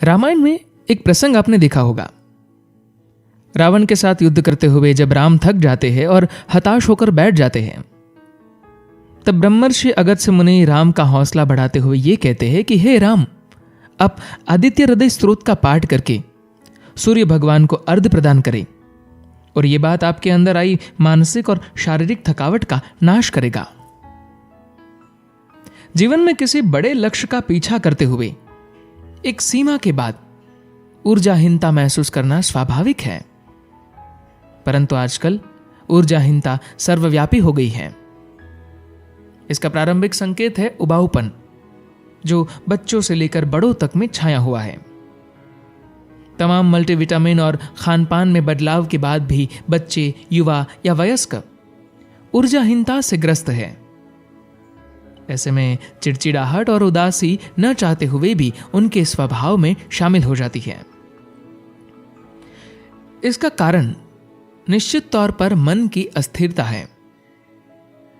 रामायण में एक प्रसंग आपने देखा होगा। रावण के साथ युद्ध करते हुए जब राम थक जाते हैं और हताश होकर बैठ जाते हैं, तब ब्रह्मर्षि अगस्त्य मुनि राम का हौसला बढ़ाते हुए ये कहते हैं कि हे राम, आप आदित्य हृदय स्तोत्र का पाठ करके सूर्य भगवान को अर्घ्य प्रदान करें और यह बात आपके अंदर आई मानसिक और शारीरिक थकावट का नाश करेगा। जीवन में किसी बड़े लक्ष्य का पीछा करते हुए एक सीमा के बाद ऊर्जाहीनता महसूस करना स्वाभाविक है, परंतु आजकल ऊर्जाहीनता सर्वव्यापी हो गई है। इसका प्रारंभिक संकेत है उबाऊपन, जो बच्चों से लेकर बड़ों तक में छाया हुआ है। तमाम मल्टीविटामिन और खानपान में बदलाव के बाद भी बच्चे, युवा या वयस्क ऊर्जाहीनता से ग्रस्त है। ऐसे में चिड़चिड़ाहट और उदासी न चाहते हुए भी उनके स्वभाव में शामिल हो जाती है। इसका कारण निश्चित तौर पर मन की अस्थिरता है,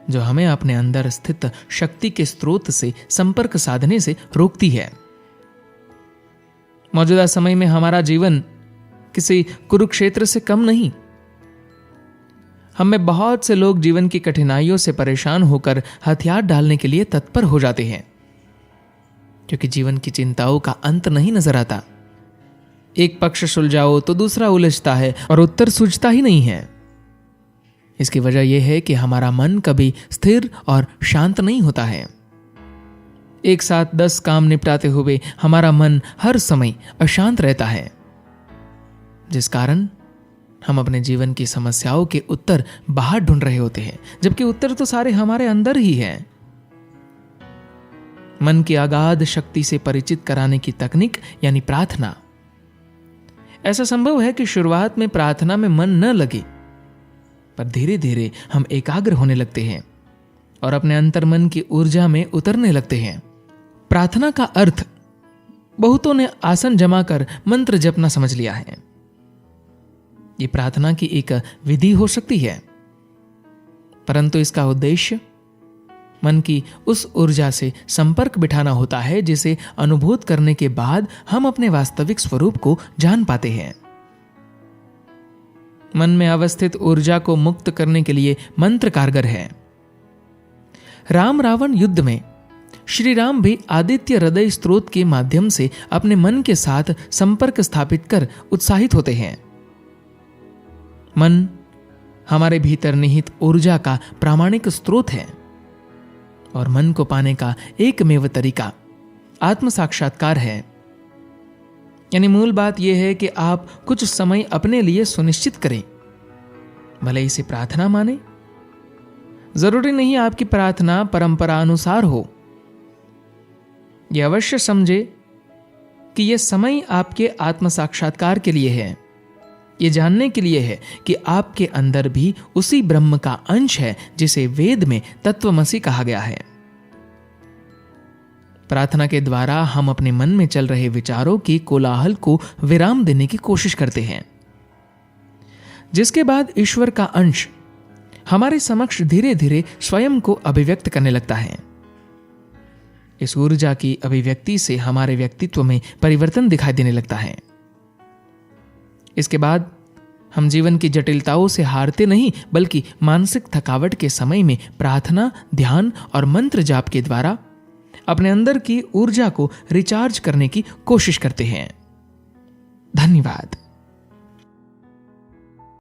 जो हमें अपने अंदर स्थित शक्ति के स्रोत से संपर्क साधने से रोकती है। मौजूदा समय में हमारा जीवन किसी कुरुक्षेत्र से कम नहीं। हम में बहुत से लोग जीवन की कठिनाइयों से परेशान होकर हथियार डालने के लिए तत्पर हो जाते हैं, क्योंकि जीवन की चिंताओं का अंत नहीं नजर आता। एक पक्ष सुलझाओ तो दूसरा उलझता है और उत्तर सूझता ही नहीं है। इसकी वजह यह है कि हमारा मन कभी स्थिर और शांत नहीं होता है। एक साथ 10 काम निपटाते हुए हमारा मन हर समय अशांत रहता है, जिस कारण हम अपने जीवन की समस्याओं के उत्तर बाहर ढूंढ रहे होते हैं, जबकि उत्तर तो सारे हमारे अंदर ही हैं। मन की अगाध शक्ति से परिचित कराने की तकनीक यानी प्रार्थना। ऐसा संभव है कि शुरुआत में प्रार्थना में मन न लगे, पर धीरे धीरे हम एकाग्र होने लगते हैं और अपने अंतर्मन की ऊर्जा में उतरने लगते हैं। प्रार्थना का अर्थ बहुतों ने आसन जमाकर मंत्र जपना समझ लिया है। ये प्रार्थना की एक विधि हो सकती है, परंतु इसका उद्देश्य मन की उस ऊर्जा से संपर्क बिठाना होता है जिसे अनुभूत करने के बाद हम अपने वास्तविक स्वरूप को जान पाते हैं। मन में अवस्थित ऊर्जा को मुक्त करने के लिए मंत्र कारगर है। राम रावण युद्ध में श्री राम भी आदित्य हृदय स्तोत्र के माध्यम से अपने मन के साथ संपर्क स्थापित कर उत्साहित होते हैं। मन हमारे भीतर निहित ऊर्जा का प्रामाणिक स्रोत है और मन को पाने का एकमेव तरीका आत्म साक्षात्कार है। यानी मूल बात यह है कि आप कुछ समय अपने लिए सुनिश्चित करें, भले इसे प्रार्थना माने। जरूरी नहीं आपकी प्रार्थना परंपरा अनुसार हो। यह अवश्य समझे कि यह समय आपके आत्म साक्षात्कार के लिए है, ये जानने के लिए है कि आपके अंदर भी उसी ब्रह्म का अंश है जिसे वेद में तत्वमसि कहा गया है। प्रार्थना के द्वारा हम अपने मन में चल रहे विचारों की कोलाहल को विराम देने की कोशिश करते हैं, जिसके बाद ईश्वर का अंश हमारे समक्ष धीरे धीरे स्वयं को अभिव्यक्त करने लगता है। इस ऊर्जा की अभिव्यक्ति से हमारे व्यक्तित्व में परिवर्तन दिखाई देने लगता है। इसके बाद हम जीवन की जटिलताओं से हारते नहीं, बल्कि मानसिक थकावट के समय में प्रार्थना, ध्यान और मंत्र जाप के द्वारा अपने अंदर की ऊर्जा को रिचार्ज करने की कोशिश करते हैं। धन्यवाद।